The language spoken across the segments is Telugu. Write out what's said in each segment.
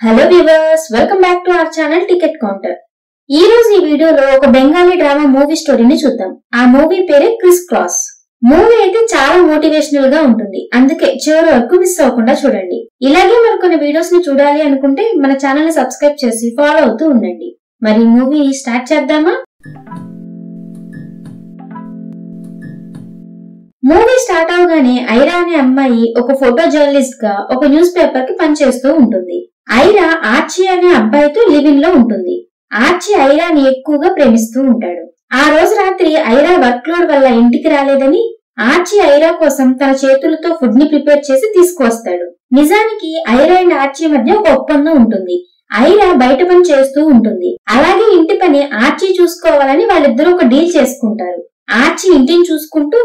Hello viewers, welcome back to our channel ticket counter. ఈ రోజు ఈ వీడియోలో ఒక బెంగాలీ డ్రామా మూవీ స్టోరీని చూద్దాం. ఆ మూవీ పేరే క్రిస్ క్రాస్. మూవీ అయితే చాలా మోటివేషనల్ గా ఉంటుంది, అందుకే చివరి వరకు మిస్ అవ్వకుండా చూడండి. ఇలాగే మరికొన్ని వీడియోస్ ని చూడాలి అనుకుంటే మన ఛానల్ ని సబ్స్క్రైబ్ చేసి ఫాలో అవుతూ ఉండండి. మరి మూవీ స్టార్ట్ చేద్దామా? మూవీ స్టార్ట్ అవగానే ఐరా అనే అమ్మాయి ఒక ఫోటో జర్నలిస్ట్ గా ఒక న్యూస్ పేపర్ కి పనిచేస్తూ ఉంటుంది. ఐరా ఆర్చి అనే అబ్బాయితో లివింగ్ లో ఉంటుంది. ఆర్చి ఐరాని ఎక్కువగా ప్రేమిస్తూ ఉంటాడు. ఆ రోజు రాత్రి ఐరా వర్క్ లోడ్ వల్ల ఇంటికి రాలేదని ఆర్చి ఐరా కోసం తన చేతులతో ఫుడ్ ని ప్రిపేర్ చేసి తీసుకువస్తాడు. నిజానికి ఐరా అండ్ ఆర్చి మధ్య ఒక ఒప్పందం ఉంటుంది. ఐరా బయట పని చేస్తూ ఉంటుంది, అలాగే ఇంటి పని ఆర్చి చూసుకోవాలని వాళ్ళిద్దరూ ఒక డీల్ చేసుకుంటారు. ఆర్చి ఇంటిని చూసుకుంటూ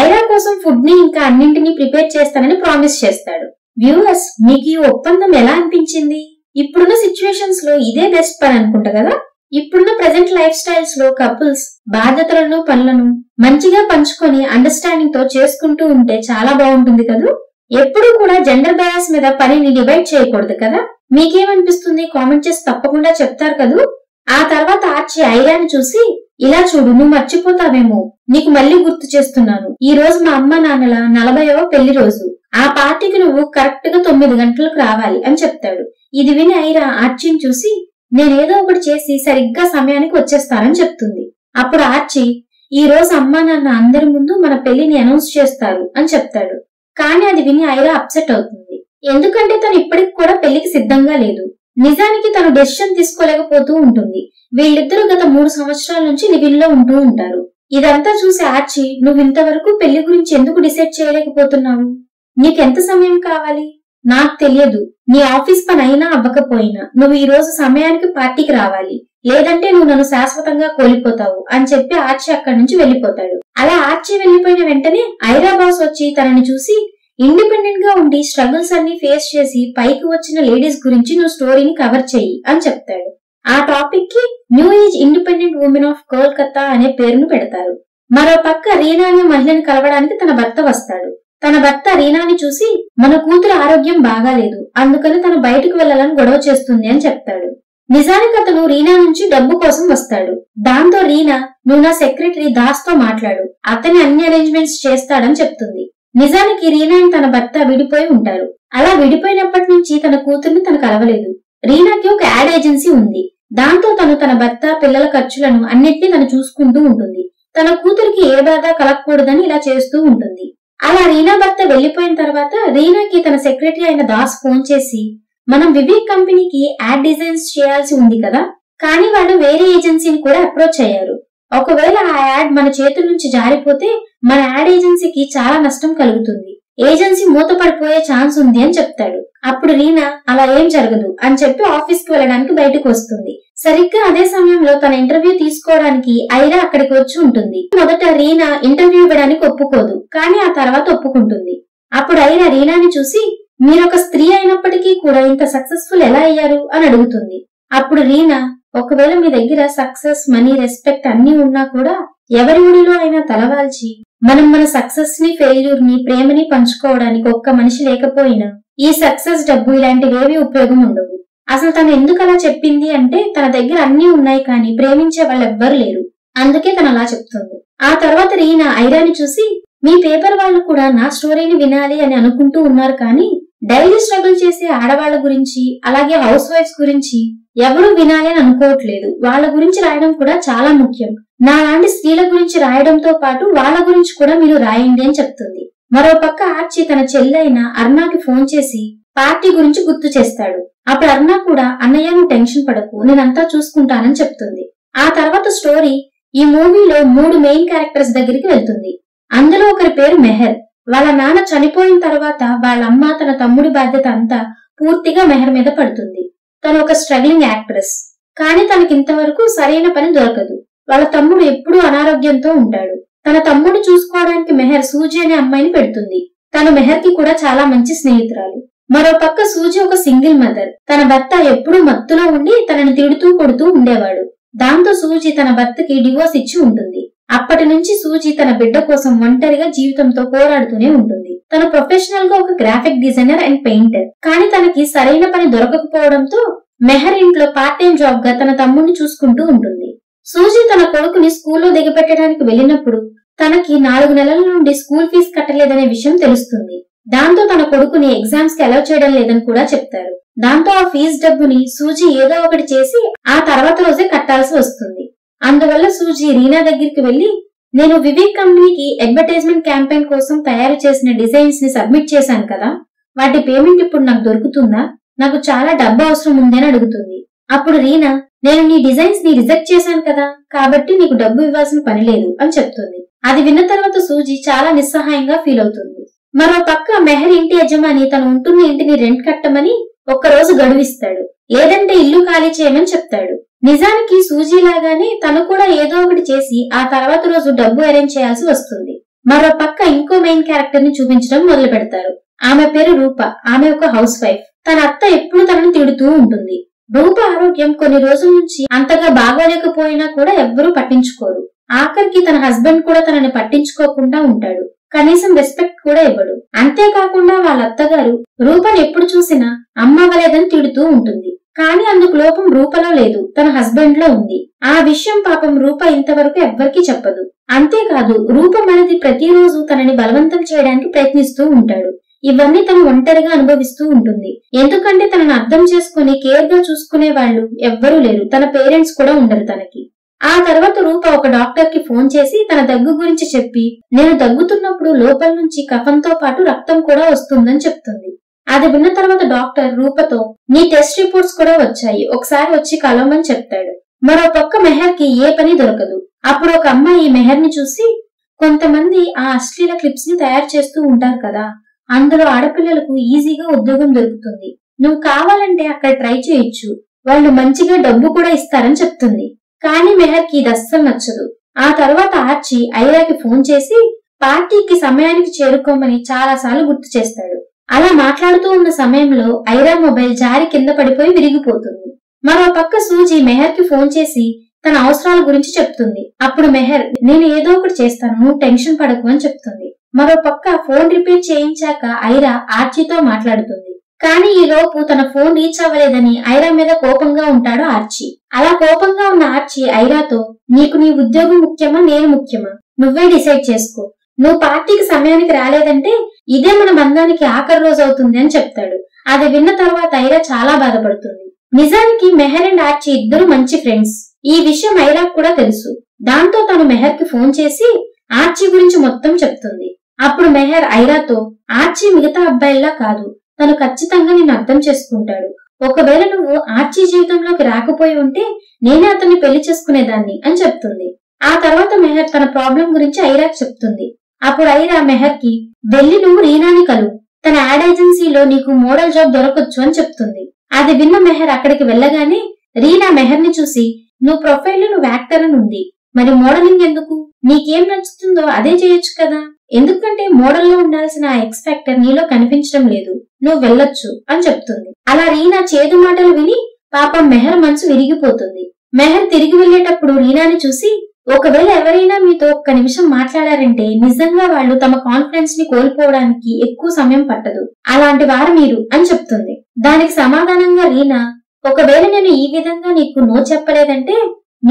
ఐరా కోసం ఫుడ్ ని ఇంకా అన్నింటినీ ప్రిపేర్ చేస్తానని ప్రామిస్ చేస్తాడు. వ్యూవర్స్, మీకు ఈ ఒప్పందం ఎలా అనిపించింది? ఇప్పుడున్న సిచ్యువేషన్స్ లో ఇదే బెస్ట్ పని అనుకుంటా కదా. ఇప్పుడున్న ప్రెసెంట్ లైఫ్ స్టైల్స్ లో కపుల్స్ బాధ్యతలను పనులను మంచిగా పంచుకొని అండర్స్టాండింగ్ తో చేసుకుంటూ ఉంటే చాలా బాగుంటుంది కదా. ఎప్పుడూ కూడా జెండర్ బయాస్ మీద పనిని డివైడ్ చేయకూడదు కదా. మీకేమనిపిస్తుంది కామెంట్ చేసి తప్పకుండా చెప్తారు కదా. ఆ తర్వాత ఆర్చి ఐరాని చూసి, ఇలా చూడు, నువ్వు మర్చిపోతావేమో, నీకు మళ్ళీ గుర్తు చేస్తున్నాను. ఈ రోజు మా అమ్మ నాన్నల 40వ పెళ్లి రోజు. ఆ పార్టీకి నువ్వు కరెక్ట్ గా 9 గంటలకు రావాలి అని చెప్తాడు. ఇది విని ఐరా ఆర్చిని చూసి, నేనేదో ఒకటి చేసి సరిగ్గా సమయానికి వచ్చేస్తానని చెప్తుంది. అప్పుడు ఆర్చి, ఈ రోజు అమ్మా నాన్న అందరి ముందు మన పెళ్లిని అనౌన్స్ చేస్తారు అని చెప్తాడు. కానీ అది విని ఐరా అప్సెట్ అవుతుంది, ఎందుకంటే తను ఇప్పటికి కూడా పెళ్లికి సిద్ధంగా లేదు. నిజానికి తను డెసిషన్ తీసుకోలేకపోతూ ఉంటుంది. వీళ్ళిద్దరూ గత 3 సంవత్సరాల నుంచి లివింగ్ లో ఉంటూ ఉంటారు. ఇదంతా చూసి ఆర్చి, నువ్వు ఇంతవరకు పెళ్లి గురించి ఎందుకు డిసైడ్ చేయలేకపోతున్నావు? నీకెంత సమయం కావాలి? నాకు తెలియదు. నీ ఆఫీస్ పని అయినా అవ్వకపోయినా నువ్వు ఈ రోజు సమయానికి పార్టీకి రావాలి, లేదంటే నువ్వు నన్ను శాశ్వతంగా కోల్పోతావు అని చెప్పి ఆర్చి అక్కడి నుంచి వెళ్లిపోతాడు. అలా ఆర్చి వెళ్లిపోయిన వెంటనే ఐరా బాస్ వచ్చి తనని చూసి, ఇండిపెండెంట్ గా ఉండి స్ట్రగుల్స్ అన్ని ఫేస్ చేసి పైకి వచ్చిన లేడీస్ గురించి నువ్వు స్టోరీని కవర్ చెయ్యి అని చెప్తాడు. ఆ టాపిక్ కి new age independent women of Kolkata అనే పేరును పెడతారు. మరో పక్క రీనా అనే మహిళని కలవడానికి తన భర్త వస్తాడు. తన భర్త రీనాని చూసి, మన కూతురు ఆరోగ్యం బాగాలేదు, అందుకని తను బయటకు వెళ్లాలని గొడవ చేస్తుంది అని చెప్తాడు. నిజానికి అతను రీనా నుంచి డబ్బు కోసం వస్తాడు. దాంతో రీనా, నువ్వు నా సెక్రటరీ దాస్ తో మాట్లాడు, అతని అన్ని అరేంజ్మెంట్స్ చేస్తాడని చెప్తుంది. నిజానికి రీనా తన భర్త విడిపోయి ఉంటారు. అలా విడిపోయినప్పటి నుంచి తన కూతుర్ని తను కలవలేదు. రీనాకి ఒక యాడ్ ఏజెన్సీ ఉంది. దాంతో తన భర్త పిల్లల ఖర్చులను అన్నిటినీ తను చూసుకుంటూ ఉంటుంది. తన కూతురికి ఏ బాధ కలగకూడదని ఇలా చేస్తూ ఉంటుంది. అలా రీనా భర్త వెళ్లిపోయిన తర్వాత రీనాకి తన సెక్రటరీ అయిన దాస్ ఫోన్ చేసి, మనం వివేక్ కంపెనీకి యాడ్ డిజైన్స్ చేయాల్సి ఉంది కదా, కానీ వాళ్ళు వేరే ఏజెన్సీని కూడా అప్రోచ్ అయ్యారు. ఒకవేళ ఆ యాడ్ మన చేతుల నుంచి జారిపోతే మన యాడ్ ఏజెన్సీకి చాలా నష్టం కలుగుతుంది, ఏజెన్సీ మూతపడిపోయే ఛాన్స్ ఉంది అని చెప్తాడు. అప్పుడు రీనా, అలా ఏం జరగదు అని చెప్పి ఆఫీస్ కి వెళ్ళడానికి బయటకు వస్తుంది. సరిగ్గా అదే సమయంలో తన ఇంటర్వ్యూ తీసుకోవడానికి ఐరా అక్కడికి వచ్చి ఉంటుంది. మొదట రీనా ఇంటర్వ్యూ ఇవ్వడానికి ఒప్పుకోదు, కానీ ఆ తర్వాత ఒప్పుకుంటుంది. అప్పుడు ఐరా రీనాని చూసి, మీరొక స్త్రీ అయినప్పటికీ కూడా ఇంత సక్సెస్ఫుల్ ఎలా అయ్యారు అని అడుగుతుంది. అప్పుడు రీనా, ఒకవేళ మీ దగ్గర సక్సెస్, మనీ, రెస్పెక్ట్ అన్ని ఉన్నా కూడా ఎవరి ఊడిలో అయినా తలవాల్చి మనం మన సక్సెస్ ని, ఫెయిల్యూర్ ని, ప్రేమని పంచుకోవడానికి ఒక్క మనిషి లేకపోయినా ఈ సక్సెస్, డబ్బు ఇలాంటివేవి ఉపయోగం ఉండవు. అసలు తను ఎందుకు అలా చెప్పింది అంటే, తన దగ్గర అన్ని ఉన్నాయి కానీ ప్రేమించే వాళ్ళు ఎవ్వరు లేరు, అందుకే తను అలా చెప్తుంది. ఆ తర్వాత రీనా ఐరాని చూసి, మీ పేపర్ వాళ్ళు కూడా నా స్టోరీని వినాలి అని అనుకుంటూ ఉన్నారు, కానీ డైలీ స్ట్రగుల్ చేసే ఆడవాళ్ల గురించి, అలాగే హౌస్ వైఫ్స్ గురించి ఎవరు వినాలి అని అనుకోవట్లేదు. వాళ్ళ గురించి రాయడం కూడా చాలా ముఖ్యం. నాలాంటి స్త్రీల గురించి రాయడంతో పాటు వాళ్ళ గురించి కూడా మీరు రాయండి అని చెప్తుంది. మరో పక్క ఆర్చి తన చెల్లైన అర్నాకి ఫోన్ చేసి పార్టీ గురించి గుర్తు చేస్తాడు. అప్పుడు అర్నా కూడా, అన్నయ్య నువ్వు టెన్షన్ పడకు, నేనంతా చూసుకుంటానని చెప్తుంది. ఆ తర్వాత స్టోరీ ఈ మూవీలో 3 మెయిన్ క్యారెక్టర్స్ దగ్గరికి వెళ్తుంది. అందులో ఒకరి పేరు మెహర్. వాళ్ళ నాన్న చనిపోయిన తర్వాత వాళ్ళ అమ్మ తన తమ్ముడి బాధ్యత అంతా పూర్తిగా మెహర్ మీద పడుతుంది. తను ఒక స్ట్రగ్లింగ్ యాక్ట్రెస్, కానీ తనకింతవరకు సరైన పని దొరకదు. వాళ్ళ తమ్ముడు ఎప్పుడూ అనారోగ్యంతో ఉంటాడు. తన తమ్ముడు చూసుకోవడానికి మెహర్ సూజీ అనే అమ్మాయిని పెడుతుంది. తను మెహర్ కి కూడా చాలా మంచి స్నేహితురాలు. మరో పక్క సూజీ ఒక సింగిల్ మదర్. తన భర్త ఎప్పుడూ మత్తులో ఉండి తనని తిడుతూ కొడుతూ ఉండేవాడు. దాంతో సూజీ తన భర్తకి డివోర్స్ ఇచ్చి ఉంటుంది. అప్పటి నుంచి సూజీ తన బిడ్డ కోసం ఒంటరిగా జీవితంతో పోరాడుతూనే ఉంటుంది. తను ప్రొఫెషనల్ గా ఒక గ్రాఫిక్ డిజైనర్ అండ్ పెయింటర్. కానీ తనకి సరైన పని దొరకకపోవడంతో మెహర్ ఇంట్లో పార్ట్ టైం జాబ్ గా తన తమ్ముడిని చూసుకుంటూ ఉంటుంది. సూజీ తన కొడుకుని స్కూల్లో దిగపెట్టడానికి వెళ్ళినప్పుడు తనకి 4 నెలల నుండి స్కూల్ ఫీజు కట్టలేదనే విషయం తెలుస్తుంది. దాంతో తన కొడుకుని ఎగ్జామ్స్ కి అలౌ చేయడం లేదని కూడా చెప్తారు. దాంతో ఆ ఫీజు డబ్బుని సూజీ ఏదో ఒకటి చేసి ఆ తర్వాత రోజే కట్టాల్సి వస్తుంది. అందువల్ల సూజీ రీనా దగ్గరికి వెళ్లి, నేను వివేక్ కంపెనీకి అడ్వర్టైజ్మెంట్ క్యాంపెయిన్ కోసం తయారు చేసిన డిజైన్స్ ని సబ్మిట్ చేశాను కదా, వాటి పేమెంట్ ఇప్పుడు నాకు దొరుకుతుందా? నాకు చాలా డబ్బు అవసరం ఉంది అని అడుగుతుంది. అప్పుడు రీనా, నేను నీ డిజైన్స్ ని రిజెక్ట్ చేశాను కదా, కాబట్టి నీకు డబ్బు ఇవ్వాల్సిన పని లేదు అని చెప్తుంది. అది విన్న తర్వాత సూజీ చాలా నిస్సహాయంగా ఫీల్ అవుతుంది. మరో పక్క మెహర్ ఇంటి యజమాని తను ఉంటున్న ఇంటిని రెంట్ కట్టమని ఒక్కరోజు గడువిస్తాడు, లేదంటే ఇల్లు ఖాళీ చేయమని చెప్తాడు. నిజానికి సూజీ లాగానే తను కూడా ఏదో ఒకటి చేసి ఆ తర్వాత రోజు డబ్బు అరేంజ్ చేయాల్సి వస్తుంది. మరో పక్క ఇంకో మెయిన్ క్యారెక్టర్ ని చూపించడం మొదలు పెడతారు. ఆమె పేరు రూప. ఆమె ఒక హౌస్ వైఫ్. తన అత్త ఎప్పుడు తనని తిడుతూ ఉంటుంది. రూప ఆరోగ్యం కొన్ని రోజుల నుంచి అంతగా బాగోలేకపోయినా కూడా ఎవ్వరూ పట్టించుకోరు. ఆఖరికి తన హస్బెండ్ కూడా తనని పట్టించుకోకుండా ఉంటాడు. కనీసం రెస్పెక్ట్ కూడా ఇవ్వడు. అంతేకాకుండా వాళ్ళ అత్తగారు రూపని ఎప్పుడు చూసినా అమ్మవ్వలేదని తిడుతూ ఉంటుంది. కానీ అందుకు లోపం రూపలో లేదు, తన హస్బెండ్ లో ఉంది. ఆ విషయం పాపం రూప ఇంతవరకు ఎవ్వరికీ చెప్పదు. అంతేకాదు, రూప మనది ప్రతిరోజు తనని బలవంతం చేయడానికి ప్రయత్నిస్తూ ఉంటాడు. ఇవన్నీ తను ఒంటరిగా అనుభవిస్తూ ఉంటుంది. ఎందుకంటే తనను అర్థం చేసుకుని కేర్ గా చూసుకునే వాళ్ళు ఎవ్వరూ లేరు. తన పేరెంట్స్ కూడా ఉండరు తనకి. ఆ తర్వాత రూప ఒక డాక్టర్ కి ఫోన్ చేసి తన దగ్గు గురించి చెప్పి, నేను దగ్గుతున్నప్పుడు లోపల నుంచి కఫంతో పాటు రక్తం కూడా వస్తుందని చెప్తుంది. అది విన్న తర్వాత డాక్టర్ రూపతో, నీ టెస్ట్ రిపోర్ట్స్ కూడా వచ్చాయి, ఒకసారి వచ్చి కలవమని చెప్తాడు. మరో పక్క మెహర్ కి ఏ పని దొరకదు. అప్పుడు ఒక అమ్మాయి మెహర్ ని చూసి, కొంతమంది ఆ అశ్లీల క్లిప్స్ ని తయారు చేస్తూ ఉంటారు కదా, అందులో ఆడపిల్లలకు ఈజీగా ఉద్యోగం దొరుకుతుంది, నువ్వు కావాలంటే అక్కడ ట్రై చేయొచ్చు, వాళ్ళు మంచిగా డబ్బు కూడా ఇస్తారని చెప్తుంది. కానీ మెహర్ కి ఇది అస్సలు నచ్చదు. ఆ తర్వాత ఆర్చి ఐరాకి ఫోన్ చేసి పార్టీకి సమయానికి చేరుకోమని చాలా సార్లు గుర్తు చేస్తాడు. అలా మాట్లాడుతూ ఉన్న సమయంలో ఐరా మొబైల్ జారి కింద పడిపోయి విరిగిపోతుంది. మరో పక్క సూజీ మెహర్ కి ఫోన్ చేసి తన అవసరాల గురించి చెప్తుంది. అప్పుడు మెహర్, నేను ఏదో ఒకటి చేస్తాను, నువ్వు టెన్షన్ పడకు అని చెప్తుంది. మరో పక్క ఫోన్ రిపేర్ చేయించాక ఐరా ఆర్చితో మాట్లాడుతుంది. కానీ ఈ లోపు తన ఫోన్ రీచ్ అవ్వలేదని ఐరా మీద కోపంగా ఉంటాడు ఆర్చి. అలా కోపంగా ఉన్న ఆర్చి ఐరాతో, నీకు నీ ఉద్యోగం ముఖ్యమా నేను ముఖ్యమా, నువ్వే డిసైడ్ చేసుకో, నువ్వు పార్టీకి సమయానికి రాలేదంటే ఇదే మన బంధానికి ఆఖరి రోజు అవుతుంది అని చెప్తాడు. అది విన్న తర్వాత ఐరా చాలా బాధపడుతుంది. నిజానికి మెహర్ అండ్ ఆర్చి ఇద్దరు మంచి ఫ్రెండ్స్. ఈ విషయం ఐరాకు కూడా తెలుసు. దాంతో తను మెహర్ కి ఫోన్ చేసి ఆర్చి గురించి మొత్తం చెప్తుంది. అప్పుడు మెహర్ ఐరాతో, ఆర్చి మిగతా అబ్బాయిల్లా కాదు, తను ఖచ్చితంగా నిన్ను అర్థం చేసుకుంటాడు, ఒకవేళ నువ్వు ఆర్చి జీవితంలోకి రాకపోయి ఉంటే నేనే అతన్ని పెళ్లి చేసుకునేదాన్ని అని చెప్తుంది. ఆ తర్వాత మెహర్ తన ప్రాబ్లం గురించి ఐరాకి చెప్తుంది. అప్పుడు ఐరా మెహర్ కి, వెళ్లి నువ్వు రీనాని కలువు, తన యాడ్ ఏజెన్సీలో నీకు మోడల్ జాబ్ దొరకొచ్చు అని చెప్తుంది. అది విన్న మెహర్ అక్కడికి వెళ్ళగానే రీనా మెహర్ ని చూసి, నువ్వు ప్రొఫైల్ లో నువ్వు యాక్టర్ అని ఉంది, మరి మోడలింగ్ ఎందుకు, నీకేం నచ్చుతుందో అదే చేయొచ్చు కదా, ఎందుకంటే మోడల్లో ఉండాల్సిన ఆ ఎక్స్ ఫ్యాక్టర్ నీలో కనిపించడం లేదు, నువ్వు వెళ్ళొచ్చు అని చెప్తుంది. అలా రీనా చేదు మాటలు విని పాపం మెహర్ మనసు విరిగిపోతుంది. మెహర్ తిరిగి వెళ్లేటప్పుడు రీనాని చూసి, ఒకవేళ ఎవరైనా మీతో ఒక్క నిమిషం మాట్లాడారంటే నిజంగా వాళ్ళు తమ కాన్ఫిడెన్స్ ని కోల్పోవడానికి ఎక్కువ సమయం పట్టదు, అలాంటి వారు మీరు అని చెప్తుంది. దానికి సమాధానంగా రీనా, ఒకవేళ నేను ఈ విధంగా నీకు నో చెప్పలేదంటే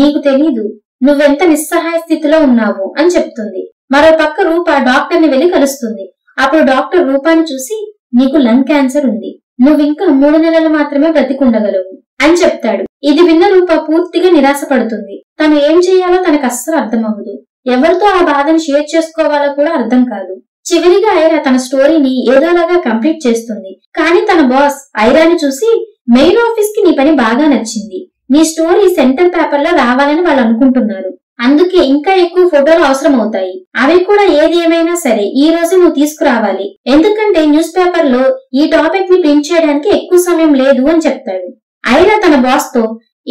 నీకు తెలీదు నువ్వెంత నిస్సహాయ స్థితిలో ఉన్నావు అని చెప్తుంది. మరో పక్క రూప డాక్టర్ ని వెళ్లి కలుస్తుంది. అప్పుడు డాక్టర్ రూపాని చూసి, నీకు లంగ్ క్యాన్సర్ ఉంది, నువ్వింకా 3 నెలలు మాత్రమే బ్రతికుండగలవు అని చెప్తాడు. ఇది విన్న రూప పూర్తిగా నిరాశపడుతుంది. తను ఏం చేయాలో తనకు అస్సలు అర్థం అవ్వదు. ఎవరితో ఆ బాధను షేర్ చేసుకోవాలో కూడా అర్థం కాదు. చివరిగా ఐరా తన స్టోరీని ఏదోలాగా కంప్లీట్ చేస్తుంది. కానీ తన బాస్ ఐరాని చూసి, మెయిన్ ఆఫీస్ కి నీ పని బాగా నచ్చింది, నీ స్టోరీ సెంటర్ పేపర్ లో రావాలని వాళ్ళు అనుకుంటున్నారు, అందుకే ఇంకా ఎక్కువ ఫోటోలు అవసరం అవుతాయి, అవి కూడా ఏది ఏమైనా సరే ఈ రోజు నువ్వు తీసుకురావాలి, ఎందుకంటే న్యూస్ పేపర్ లో ఈ టాపిక్ ని ప్రింట్ చేయడానికి ఎక్కువ సమయం లేదు అని చెప్తాడు. ఐరా తన బాస్ తో,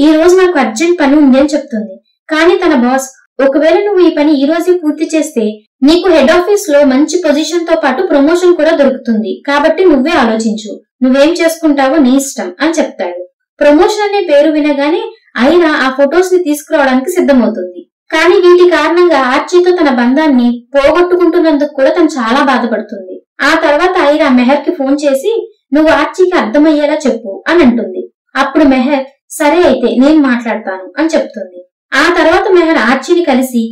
ఈ రోజు నాకు అర్జెంట్ పని ఉంది అని చెప్తుంది. కానీ తన బాస్, ఒకవేళ నువ్వు ఈ పని ఈ రోజే పూర్తి చేస్తే నీకు హెడ్ ఆఫీస్ లో మంచి పొజిషన్ తో పాటు ప్రమోషన్ కూడా దొరుకుతుంది, కాబట్టి నువ్వే ఆలోచించు, నువ్వేం చేసుకుంటావో నీ ఇష్టం అని చెప్తాడు. ప్రమోషన్ అనే పేరు వినగానే ఐరా ఆ ఫొటోస్ ని తీసుకురావడానికి సిద్ధమవుతుంది. కానీ వీటి కారణంగా ఆర్చీతో తన బంధాన్ని పోగొట్టుకుంటున్నందుకు కూడా తను చాలా బాధపడుతుంది. ఆ తర్వాత ఐరా మెహర్ కి ఫోన్ చేసి నువ్వు ఆర్చీకి అర్థమయ్యేలా చెప్పు అని అంటుంది. అప్పుడు మెహర్ సరే అయితే నేను మాట్లాడతాను అని చెప్తుంది. ఆ తర్వాత మెహర్ ఆర్చీని కలిసి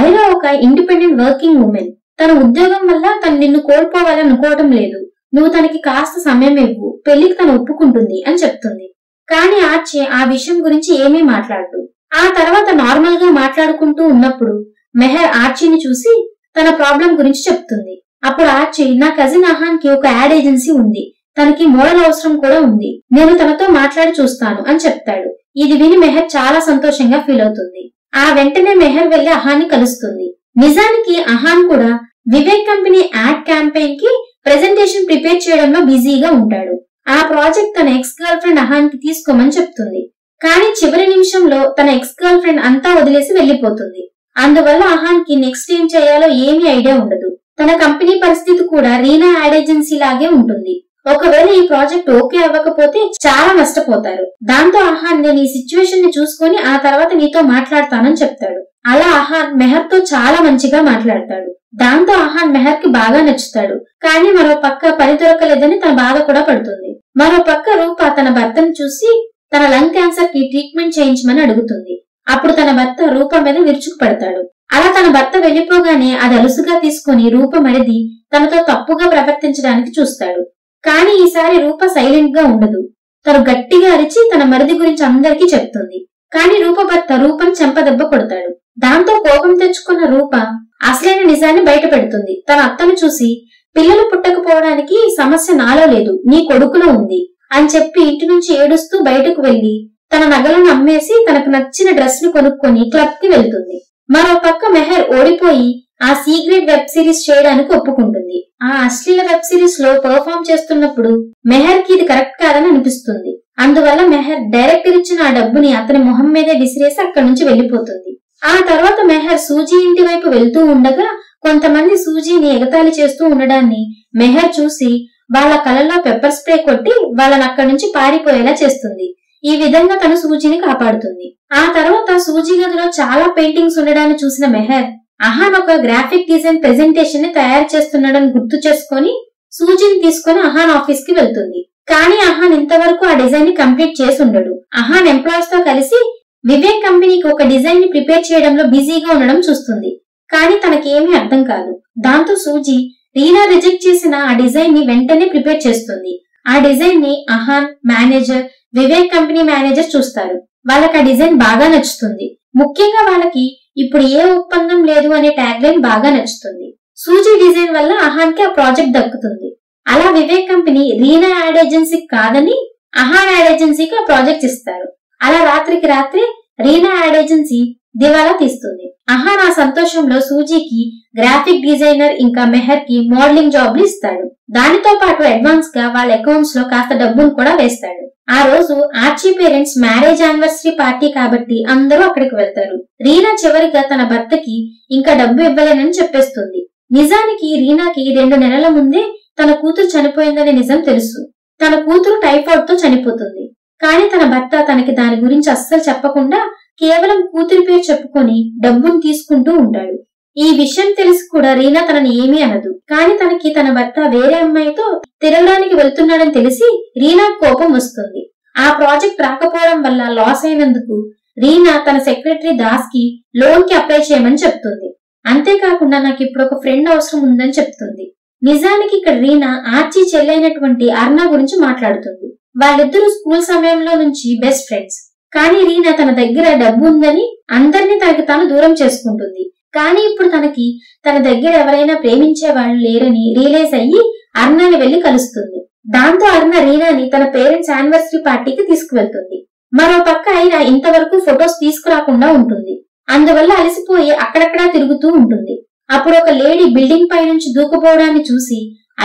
ఐరా ఒక ఇండిపెండెంట్ వర్కింగ్ ఉమెన్, తన ఉద్యోగం వల్ల తను నిన్ను కోల్పోవాలనుకోవటం లేదు, నువ్వు తనకి కాస్త సమయం ఇవ్వు, పెళ్లికి తను ఒప్పుకుంటుంది అని చెప్తుంది. కానీ ఆర్చీ ఆ విషయం గురించి ఏమీ మాట్లాడదు. ఆ తర్వాత నార్మల్ గా మాట్లాడుకుంటూ ఉన్నప్పుడు మెహర్ ఆర్చీని చూసి తన ప్రాబ్లం గురించి చెప్తుంది. అప్పుడు ఆర్చీ నా కజిన్ అహాన్ కి ఒక యాడ్ ఏజెన్సీ ఉంది, తనకి మోడల్ అవసరం కూడా ఉంది, నేను తనతో మాట్లాడి చూస్తాను అని చెప్తాడు. ఇది విని మెహర్ చాలా సంతోషంగా ఫీల్ అవుతుంది. ఆ వెంటనే మెహర్ వెళ్లి అహాన్ ని కలుస్తుంది. నిజానికి అహాన్ కూడా వివేక్ కంపెనీ యాడ్ క్యాంపెయిన్ కి ప్రెజెంటేషన్ ప్రిపేర్ చేయడంలో బిజీగా ఉంటాడు. ఆ ప్రాజెక్ట్ తన ఎక్స్ గర్ల్ ఫ్రెండ్ అహాన్ కి తీసుకోమని చెప్తుంది. కానీ చివరి నిమిషంలో తన ఎక్స్ గర్ల్ ఫ్రెండ్ అంతా వదిలేసి వెళ్లిపోతుంది. అందువల్ల అహాన్ కి నెక్స్ట్ ఏం చేయాలో ఏమీ ఐడియా ఉండదు. తన కంపెనీ పరిస్థితి కూడా రీనా యాడ్ ఏజెన్సీ లాగే ఉంటుంది. ఒకవేళ ఈ ప్రాజెక్ట్ ఓకే అవ్వకపోతే చాలా నష్టపోతారు. దాంతో అహాన్ నేను ఈ సిచ్యువేషన్ ని చూసుకొని ఆ తర్వాత నీతో మాట్లాడతానని చెప్తాడు. అలా అహాన్ మెహర్ తో చాలా మంచిగా మాట్లాడతాడు. దాంతో అహాన్ మెహర్ కి బాగా నచ్చుతాడు. కానీ మరో పక్క పని దొరకలేదని తన బాధ కూడా పడుతుంది. మరో పక్క రూప తన భర్తను చూసి తన లంగ్ క్యాన్సర్ కి ట్రీట్మెంట్ చేయించమని అడుగుతుంది. అప్పుడు తన భర్త రూప మీద విరుచుకు పడతాడు. అలా తన భర్త వెళ్లిపోగానే అది అలుసుగా తీసుకుని రూప మరిది తనతో తప్పుగా ప్రవర్తించడానికి చూస్తాడు. కానీ ఈసారి రూప సైలెంట్ గా ఉండదు. తను గట్టిగా అరిచి తన మరిది గురించి అందరికీ చెప్తుంది. కానీ రూప భర్త రూపని చెంపదెబ్బ కొడతాడు. దాంతో కోపం తెచ్చుకున్న రూప అసలైన నిజాన్ని బయట పెడుతుంది. తన అత్తను చూసి పిల్లలు పుట్టకపోవడానికి సమస్య నాలో లేదు, నీ కొడుకులో ఉంది అని చెప్పి ఇంటి నుంచి ఏడుస్తూ బయటకు వెళ్లి తన నగలను అమ్మేసి తనకు నచ్చిన డ్రెస్ ని కొనుక్కొని క్లబ్ కి వెళ్తుంది. మరో పక్క మెహర్ ఓడిపోయి ఆ సీక్రెట్ వెబ్ సిరీస్ చేయడానికి ఒప్పుకుంటుంది. ఆ అశ్లీల వెబ్ సిరీస్ లో పర్ఫార్మ్ చేస్తున్నప్పుడు మెహర్ కి ఇది కరెక్ట్ కాదని అనిపిస్తుంది. అందువల్ల మెహర్ డైరెక్టర్ ఇచ్చిన ఆ డబ్బుని అతని మొహం మీదే విసిరేసి అక్కడి నుంచి వెళ్లిపోతుంది. ఆ తర్వాత మెహర్ సూజీ ఇంటి వైపు వెళ్తూ ఉండగా కొంతమంది సూజీని ఎగతాళి చేస్తూ ఉండడాన్ని మెహర్ చూసి వాళ్ళ కళ్ళలో పెప్పర్ స్ప్రే కొట్టి వాళ్ళని అక్కడి నుంచి పారిపోయేలా చేస్తుంది. ఈ విధంగా తను సూజీని కాపాడుతుంది. ఆ తర్వాత సూజీ గదిలో చాలా పెయింటింగ్స్ ఉండడాన్ని చూసిన మెహర్ అహాన్ ఒక గ్రాఫిక్ డిజైన్ ప్రెజెంటేషన్ ని తయారు చేస్తున్నాడని గుర్తు చేసుకుని సూజీని తీసుకుని అహాన్ ఆఫీస్ కి వెళ్తుంది. కానీ అహాన్ ఇంతవరకు ఆ డిజైన్ ని కంప్లీట్ చేసి ఉండడు. అహాన్ ఎంప్లాయీస్ తో కలిసి వివేక్ కంపెనీకి ఒక డిజైన్ ని ప్రిపేర్ చేయడంలో బిజీగా ఉండడం చూస్తుంది. కానీ తనకేమీ అర్థం కాదు. దాంతో సూజీ రీనా రిజెక్ట్ చేసిన ఆ డిజైన్ ని వెంటనే ప్రిపేర్ చేస్తుంది. ఆ డిజైన్ ని Ahan, manager, Vivek company manager చూస్తారు. వాళ్ళకి ఆ డిజైన్ బాగా నచ్చుతుంది. ముఖ్యంగా వాళ్ళకి ఇప్పుడు ఏ ఒప్పందం లేదు అనే ట్యాగ్ లైన్ బాగా నచ్చుతుంది. సూజీ డిజైన్ వల్ల అహాన్ కి ఆ ప్రాజెక్ట్ దక్కుతుంది. అలా వివేక్ కంపెనీ రీనా యాడ్ ఏజెన్సీకి కాదని అహాన్ యాడ్ ఏజెన్సీకి ఆ ప్రాజెక్ట్ ఇస్తారు. అలా రాత్రికి రాత్రే రీనా యాడ్ ఏజెన్సీ దివాలా తీస్తుంది. అహాన్ ఆ సంతోషంలో సూజీకి గ్రాఫిక్ డిజైనర్ ఇంకా మెహర్ కి మోడలింగ్ జాబ్లు ఇస్తాడు. దానితో పాటు అడ్వాన్స్ గా వాళ్ళ అకౌంట్స్ లో కాస్త డబ్బును కూడా వేస్తాడు. ఆ రోజు ఆర్చీ పేరెంట్స్ మ్యారేజ్ యానివర్సరీ పార్టీ కాబట్టి అందరూ అక్కడికి వెళ్తారు. రీనా చివరిగా తన భర్తకి ఇంకా డబ్బు ఇవ్వలేనని చెప్పేస్తుంది. నిజానికి రీనాకి 2 నెలల ముందే తన కూతురు చనిపోయిందనే నిజం తెలుసు. తన కూతురు టైఫాయిడ్ తో చనిపోతుంది. కానీ తన భర్త తనకి దాని గురించి అస్సలు చెప్పకుండా కేవలం కూతురి పేరు చెప్పుకొని డబ్బును తీసుకుంటూ ఉంటాడు. ఈ విషయం తెలిసి కూడా రీనా తనని ఏమీ అనదు. కానీ తనకి తన భర్త వేరే అమ్మాయితో తిరగడానికి వెళ్తున్నాడని తెలిసి రీనా కోపం వస్తుంది. ఆ ప్రాజెక్ట్ రాకపోవడం వల్ల లాస్ అయినందుకు రీనా తన సెక్రటరీ దాస్ కి లోన్ కి అప్లై చేయమని చెప్తుంది. అంతేకాకుండా నాకు ఇప్పుడు ఒక ఫ్రెండ్ అవసరం ఉందని చెప్తుంది. నిజానికి ఇక్కడ రీనా ఆర్చీ చెల్లైనటువంటి అర్ణ గురించి మాట్లాడుతుంది. వాళ్ళిద్దరూ స్కూల్ సమయంలో నుంచి బెస్ట్ ఫ్రెండ్స్. కానీ రీనా తన దగ్గర డబ్బు ఉందని అందరినీ తనకి తాను దూరం చేసుకుంటుంది. కానీ ఇప్పుడు తనకి తన దగ్గర ఎవరైనా ప్రేమించే వాళ్ళు లేరని రియలైజ్ అయ్యి అర్ణని వెళ్లి కలుస్తుంది. దాంతో అర్ణ రీనాని తన పేరెంట్స్ యానివర్సరీ పార్టీకి తీసుకువెళ్తుంది. మరో పక్క ఐరా ఇంతవరకు ఫొటోస్ తీసుకురాకుండా ఉంటుంది. అందువల్ల అలసిపోయి అక్కడక్కడా తిరుగుతూ ఉంటుంది. అప్పుడు ఒక లేడీ బిల్డింగ్ పై నుంచి దూకుపోవడాన్ని చూసి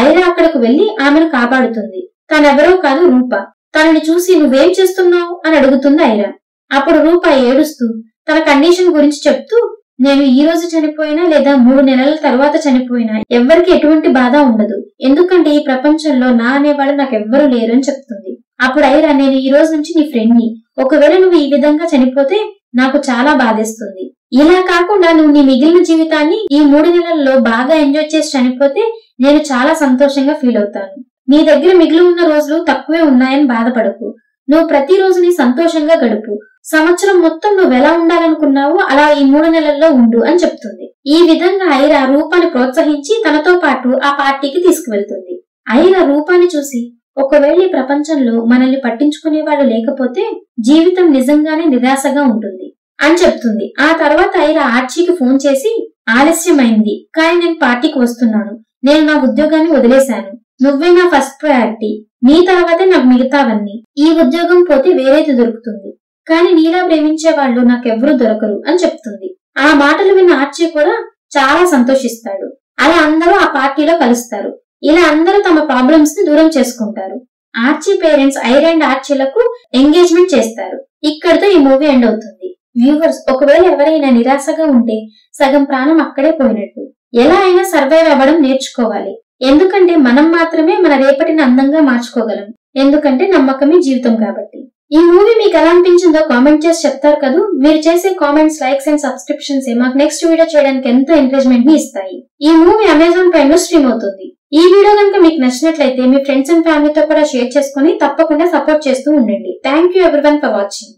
ఐరా అక్కడకు వెళ్లి ఆమెను కాపాడుతుంది. తనెవరో కాదు రూప. తనని చూసి నువ్వేం చేస్తున్నావు అని అడుగుతుంది ఐరా. అప్పుడు రూప ఏడుస్తూ తన కండిషన్ గురించి చెప్తూ నేను ఈ రోజు చనిపోయినా లేదా 3 నెలల తర్వాత చనిపోయినా ఎవ్వరికి ఎటువంటి బాధ ఉండదు. ఎందుకంటే ఈ ప్రపంచంలో నా అనేవాళ్ళు నాకెవ్వరూ లేరు అని చెప్తుంది. అప్పుడు ఐరా నేను ఈ రోజు నుంచి నీ ఫ్రెండ్ ని. ఒకవేళ నువ్వు ఈ విధంగా చనిపోతే నాకు చాలా బాధేస్తుంది. ఇలా కాకుండా నువ్వు నీ మిగిలిన జీవితాన్ని ఈ 3 నెలల్లో బాగా ఎంజాయ్ చేసి చనిపోతే నేను చాలా సంతోషంగా ఫీల్ అవుతాను. నీ దగ్గర మిగిలి ఉన్న రోజులు తక్కువే ఉన్నాయని బాధపడకు. నువ్వు ప్రతి రోజుని సంతోషంగా గడుపు. సంవత్సరం మొత్తం నువ్వెలా ఉండాలనుకున్నావో అలా ఈ 3 నెలల్లో ఉండు అని చెప్తుంది. ఈ విధంగా ఐరా రూపాన్ని ప్రోత్సహించి తనతో పాటు ఆ పార్టీకి తీసుకువెళ్తుంది. ఐరా రూపాన్ని చూసి, ఒకవేళ ఈ ప్రపంచంలో మనల్ని పట్టించుకునేవాడు లేకపోతే జీవితం నిజంగానే నిరాశగా ఉంటుంది అని చెప్తుంది. ఆ తర్వాత ఐరా ఆర్చీకి ఫోన్ చేసి, ఆలస్యమైంది కానీ నేను పార్టీకి వస్తున్నాను. నేను నా ఉద్యోగాన్ని వదిలేశాను. నువ్వే నా ఫస్ట్ ప్రయారిటీ. నీ తర్వాతే నాకు మిగతావన్నీ. ఈ ఉద్యోగం పోతే వేరేది దొరుకుతుంది. కానీ నీలా ప్రేమించే వాళ్ళు నాకెవ్వరూ దొరకరు అని చెప్తుంది. ఆ మాటలు విన్న ఆర్చీ కూడా చాలా సంతోషిస్తాడు. అలా అందరూ ఆ పార్టీలో కలుస్తారు. ఇలా అందరూ తమ ప్రాబ్లమ్స్ ని దూరం చేసుకుంటారు. ఆర్చీ పేరెంట్స్ ఐరా అండ్ ఆర్చీలకు ఎంగేజ్మెంట్ చేస్తారు. ఇక్కడితో ఈ మూవీ ఎండ్ అవుతుంది. వ్యూవర్స్, ఒకవేళ ఎవరైనా నిరాశగా ఉంటే సగం ప్రాణం అక్కడే పోయినట్టు. ఎలా అయినా సర్వైవ్ అవ్వడం నేర్చుకోవాలి. ఎందుకంటే మనం మాత్రమే మన రేపటిని అందంగా మార్చుకోగలం. ఎందుకంటే నమ్మకమే జీవితం కాబట్టి. ఈ మూవీ మీకు ఎలా అనిపించిందో కామెంట్ చేసి చెప్తారు కదా. మీరు చేసే కామెంట్స్, లైక్స్ అండ్ సబ్స్క్రిప్షన్స్ మాకు నెక్స్ట్ వీడియో చేయడానికి ఎంతో ఎంకరేజ్మెంట్ ని ఇస్తాయి. ఈ మూవీ అమెజాన్ ప్రైమ్ లో స్ట్రీమ్ అవుతుంది. ఈ వీడియో కనుక మీకు నచ్చినట్లయితే మీ ఫ్రెండ్స్ అండ్ ఫ్యామిలీతో కూడా షేర్ చేసుకుని తప్పకుండా సపోర్ట్ చేస్తూ ఉండండి. Thank you everyone for watching.